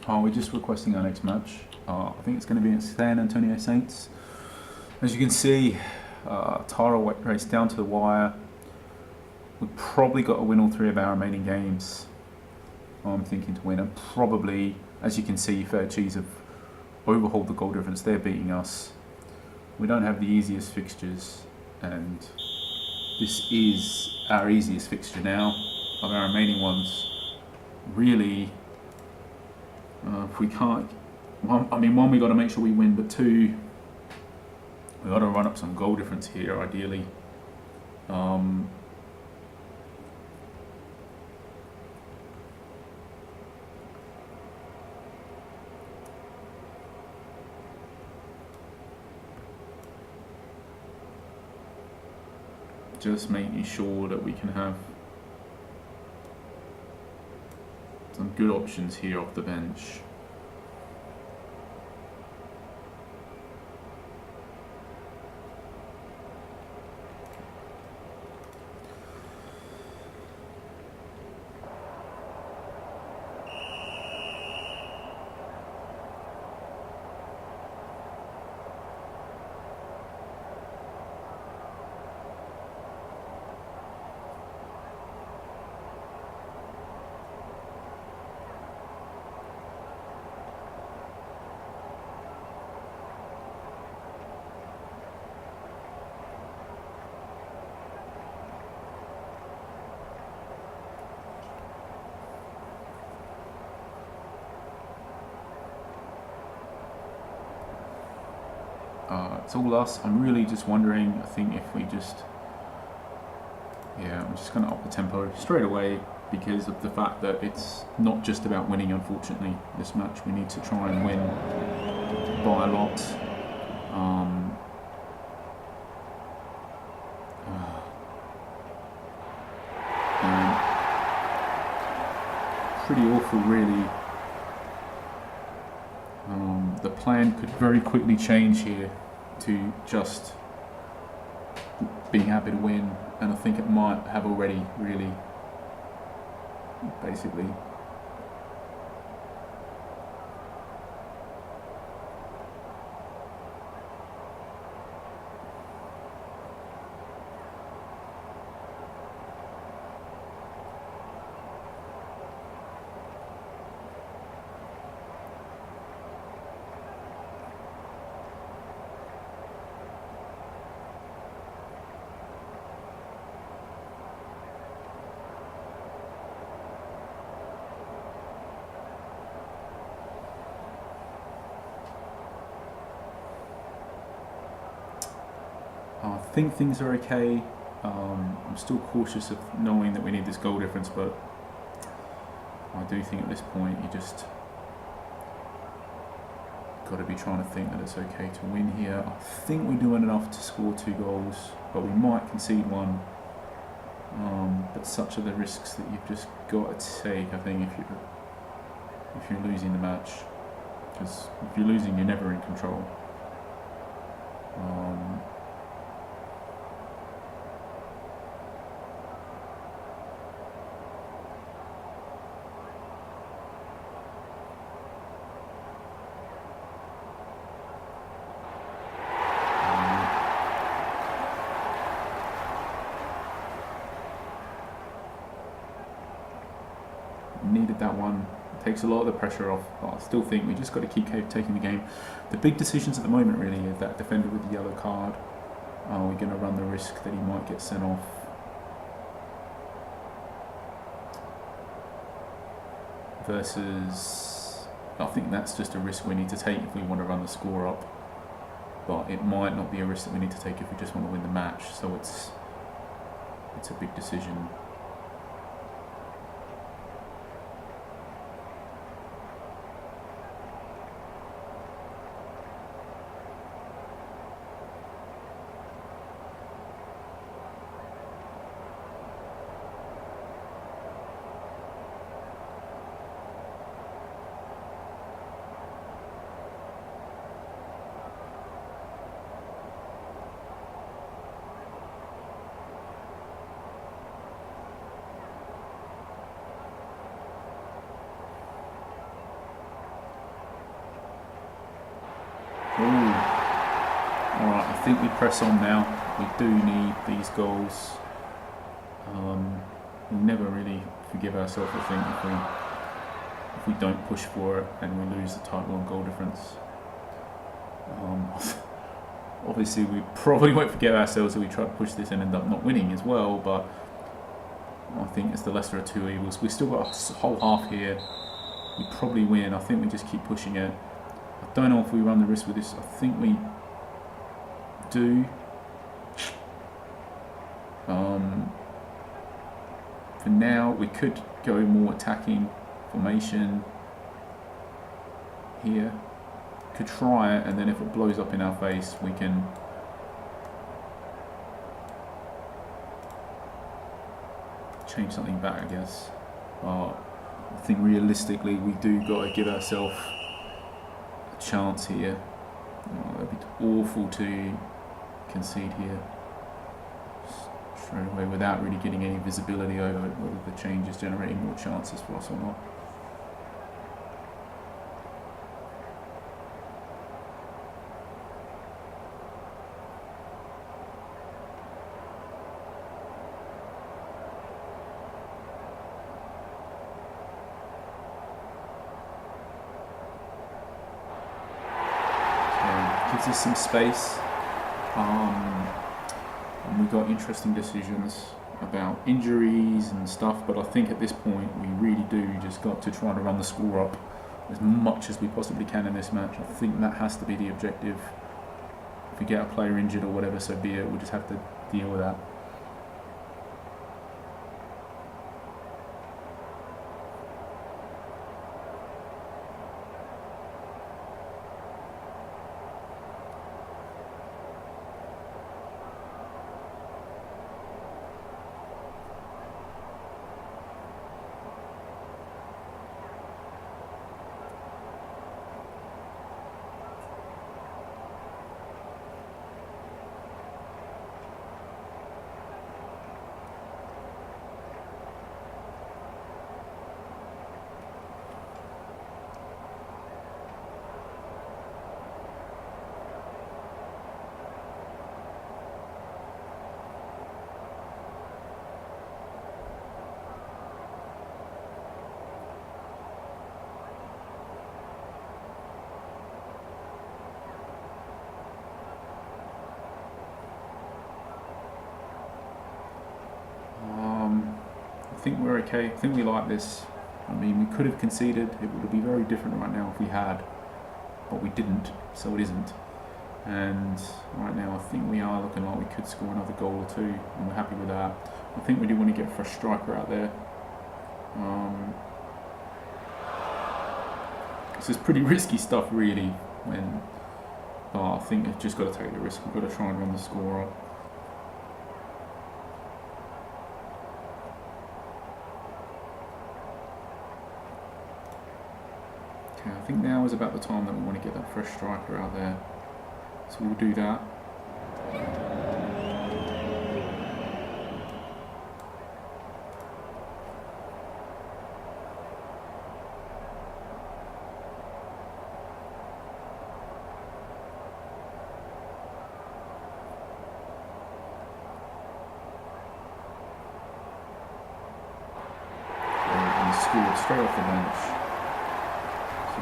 We're just requesting our next match. I think it's going to be against San Antonio Saints. As you can see, title race down to the wire. We've probably got to win all 3 of our remaining games. I'm thinking to win, and probably, as you can see, Fair Cheese have overhauled the goal difference. They're beating us. We don't have the easiest fixtures, and this is our easiest fixture now of our remaining ones. Really, if we can't, one, we got to make sure we win, but 2, we got to run up some goal difference here, ideally. Just making sure that we can have some good options here off the bench. It's all us. I'm really just wondering, I think if we just, I'm just going to up the tempo straight away because of the fact that it's not just about winning, unfortunately, this match. We need to try and win by a lot. And pretty awful, really. The plan could very quickly change here to just being happy to win, and I think it might have already, really, basically. I think things are okay. I'm still cautious of knowing that we need this goal difference, but I do think at this point you just got to be trying to think that it's okay to win here. I think we're doing enough to score 2 goals, but we might concede 1. But such are the risks that you've just got to take, I think, if you're losing the match, because if you're losing, you're never in control. Needed that one. It takes a lot of the pressure off, but I still think we just got to keep taking the game. The big decisions at the moment really is that defender with the yellow card. Are we going to run the risk that he might get sent off? Versus, I think that's just a risk we need to take if we want to run the score up. But it might not be a risk that we need to take if we just want to win the match. So it's a big decision. Alright, I think we press on now. We do need these goals. We never really forgive ourselves, I think, if we don't push for it and we lose the title on goal difference. Obviously we probably won't forgive ourselves if we try to push this and end up not winning as well, but I think it's the lesser of two evils. We've still got a whole half here. We probably win. I think we just keep pushing it. I don't know if we run the risk with this. I think we do. For now, we could go more attacking formation here. Could try it, and then if it blows up in our face, we can change something back, I guess. I think realistically, we do got to give ourselves a chance here. It'd be awful to concede here straight away without really getting any visibility over whether the change is generating more chances for us or not. Gives us some space, and we got interesting decisions about injuries and stuff, but I think at this point we really do just got to try to run the score up as much as we possibly can in this match. I think that has to be the objective. If we get a player injured or whatever, so be it. We'll just have to deal with that. I think we're okay. I think we like this. I mean, we could have conceded. It would be very different right now if we had, but we didn't, so it isn't. And right now, I think we are looking like we could score another goal or two, and we're happy with that. I think we do want to get a fresh striker out there. This is pretty risky stuff, really. But I think we've just got to take the risk. We've got to try and run the score up. Okay, I think now is about the time that we want to get that fresh striker out there. So we'll do that. And scored straight off the bench.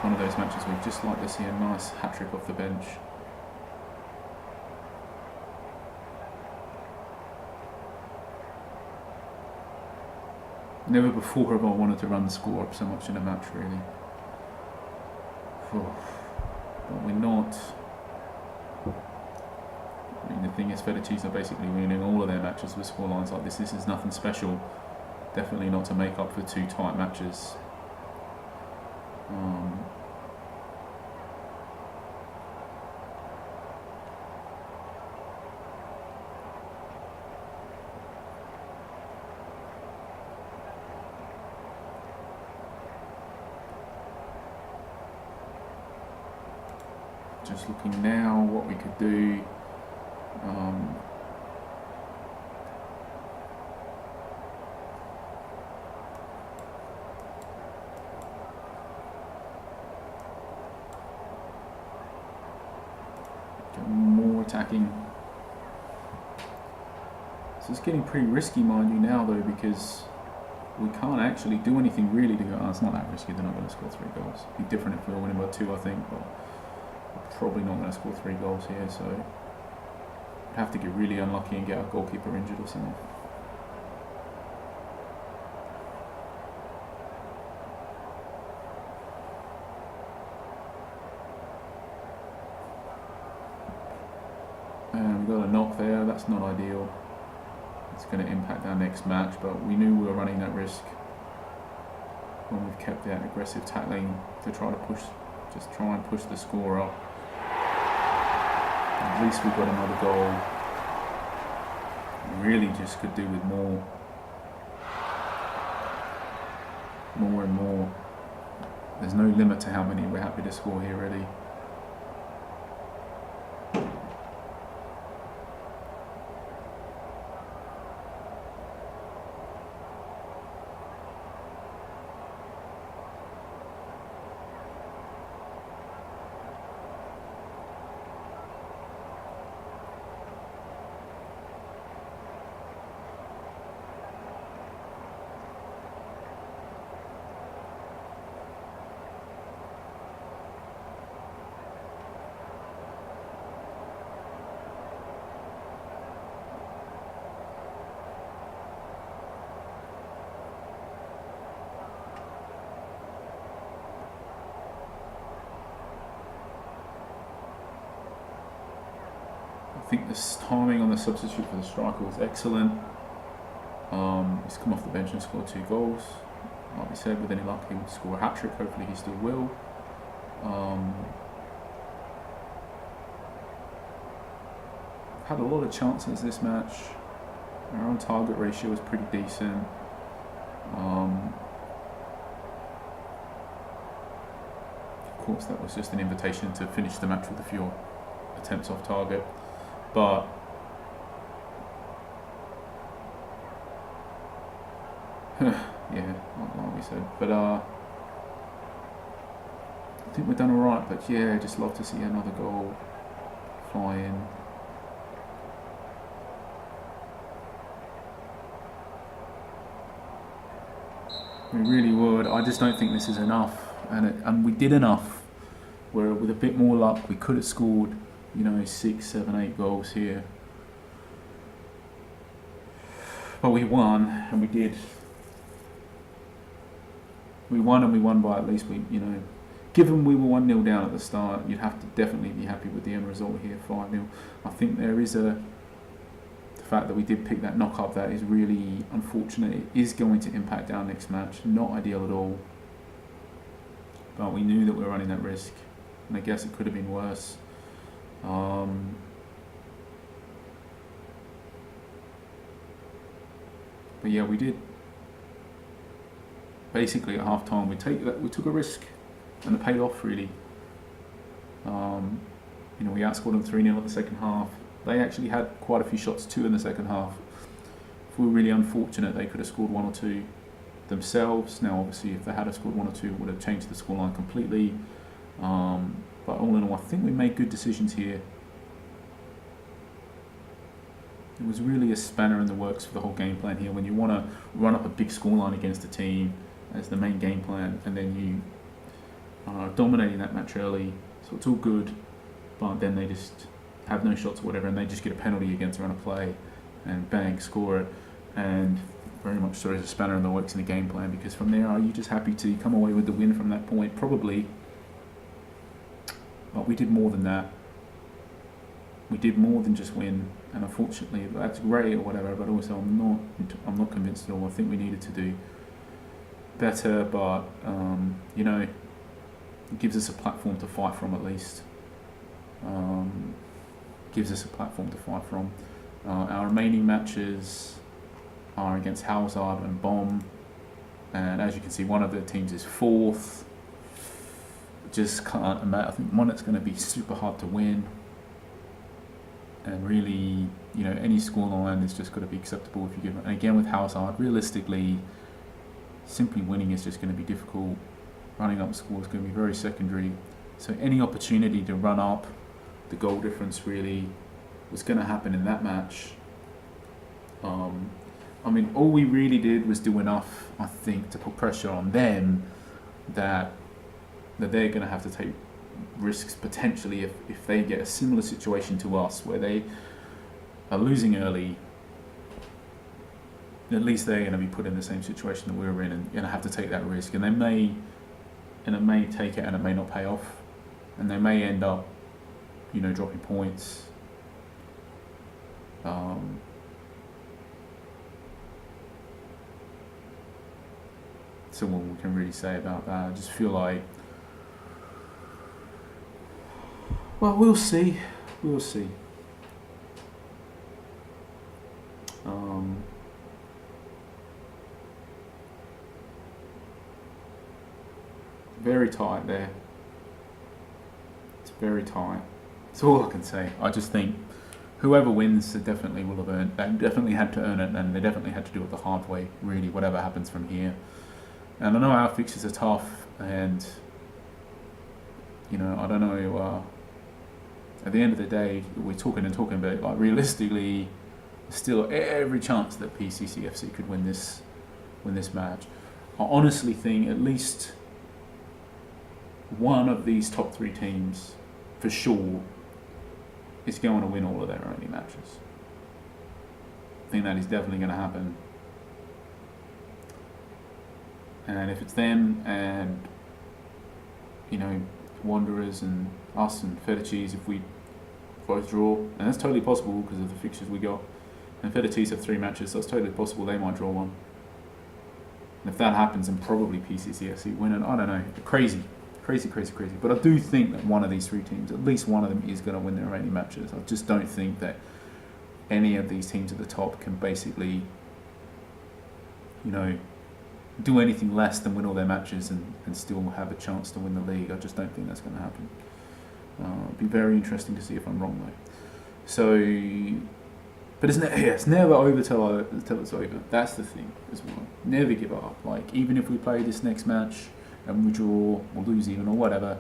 One of those matches we'd just like to see a nice hat-trick off the bench. Never before have I wanted to run the score up so much in a match, really. But we're not. I mean, the thing is, Federicis are basically winning all of their matches with score lines like this. This is nothing special. Definitely not to make up for two tight matches. Just looking now what we could do. more attacking. So it's getting pretty risky, mind you, now though, because we can't actually do anything really to go. Oh, it's not that risky. They're not going to score 3 goals. It'd be different if we were winning by 2, I think, but we're probably not going to score 3 goals here. So we'd have to get really unlucky and get our goalkeeper injured or something. And we got a knock there. That's not ideal. It's going to impact our next match, but we knew we were running that risk when we've kept that aggressive tackling to try to push, just try and push the score up. At least we got another goal. We really just could do with more and more. There's no limit to how many we're happy to score here, really. I think the timing on the substitute for the striker was excellent. He's come off the bench and scored 2 goals. Like we said, with any luck he would score a hat-trick. Hopefully he still will. Had a lot of chances this match. Our own target ratio was pretty decent. Of course that was just an invitation to finish the match with a few attempts off target. But yeah, like we said. But I think we've done alright. But yeah, just love to see another goal fly in. We really would. I just don't think this is enough, and we did enough. Where with a bit more luck, we could have scored, 6, 7, 8 goals here. But we won, and we did. We won, and we won by at least, given we were 1-0 down at the start, you'd have to definitely be happy with the end result here, 5-0. I think there is the fact that we did pick that knock up, that is really unfortunate. It is going to impact our next match. Not ideal at all. But we knew that we were running that risk, and I guess it could have been worse. But yeah, we did. Basically, at half time, we took a risk, and it paid off really. We outscored them 3-0 at the second half. They actually had quite a few shots too in the second half. If we were really unfortunate, they could have scored 1 or 2 themselves. Now, obviously, if they had scored 1 or 2, it would have changed the scoreline completely. But all in all, I think we made good decisions here. It was really a spanner in the works for the whole game plan here. When you want to run up a big scoreline against a team as the main game plan, and then you are dominating that match early, so it's all good. But then they just have no shots or whatever, and they just get a penalty against a run of play, and bang, score it. And very much so as a spanner in the works in the game plan, because from there, are you just happy to come away with the win from that point? Probably. But we did more than that. We did more than just win, and unfortunately that's great or whatever, but also I'm not convinced at all. I think we needed to do better, but it gives us a platform to fight from at least. Our remaining matches are against Halzard and Bomb, and as you can see, one of the teams is 4th. Just can't imagine. I think one that's going to be super hard to win, and really, any scoreline is just got to be acceptable if you give it. And again, with Halzard, realistically, simply winning is just going to be difficult. Running up score is going to be very secondary. So any opportunity to run up the goal difference really was going to happen in that match. I mean, all we really did was do enough, I think, to put pressure on them that they're going to have to take risks potentially if they get a similar situation to us where they are losing early. At least they're going to be put in the same situation that we're in and going to have to take that risk, and it may take it and it may not pay off, and they may end up, dropping points. So what we can really say about that. I just feel like, well, we'll see. Very tight there. It's very tight. That's all I can say. I just think whoever wins, they definitely will have earned. They definitely had to earn it, and they definitely had to do it the hard way. Really, whatever happens from here. And I know our fixtures are tough, and I don't know. At the end of the day, we're talking, but like realistically, there's still every chance that PCCFC could win this match. I honestly think at least one of these top 3 teams, for sure, is going to win all of their only matches. I think that is definitely going to happen. And if it's them and, Wanderers and us and Feta Cheese, if we both draw, and that's totally possible because of the fixtures we got, and Feta Cheese have 3 matches, so it's totally possible they might draw one. And if that happens, then probably PCCFC win it. I don't know. Crazy. But I do think that one of these 3 teams, at least one of them, is going to win their remaining matches. I just don't think that any of these teams at the top can basically, do anything less than win all their matches and still have a chance to win the league. I just don't think that's going to happen. It'd be very interesting to see if I'm wrong though. So, but it's never over till it's over. That's the thing as well. Never give up. Like, even if we play this next match and we draw or lose even or whatever,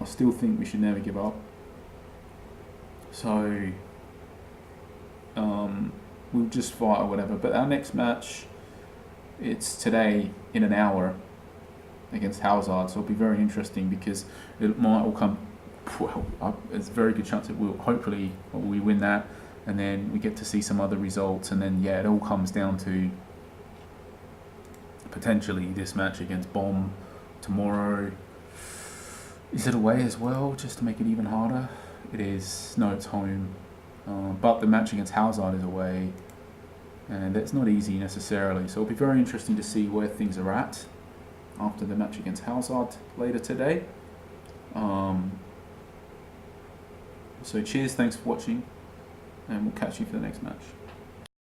I still think we should never give up. So, we'll just fight or whatever. But our next match, it's today in an hour against Hazard, so it'll be very interesting because it might all come. Well, there's a very good chance it will. Hopefully, we win that, and then we get to see some other results, and then it all comes down to potentially this match against Bomb tomorrow. Is it away as well, just to make it even harder? It is. No, it's home, but the match against Hazard is away. And that's not easy necessarily, so it'll be very interesting to see where things are at after the match against Hazard later today. So cheers, thanks for watching, and we'll catch you for the next match.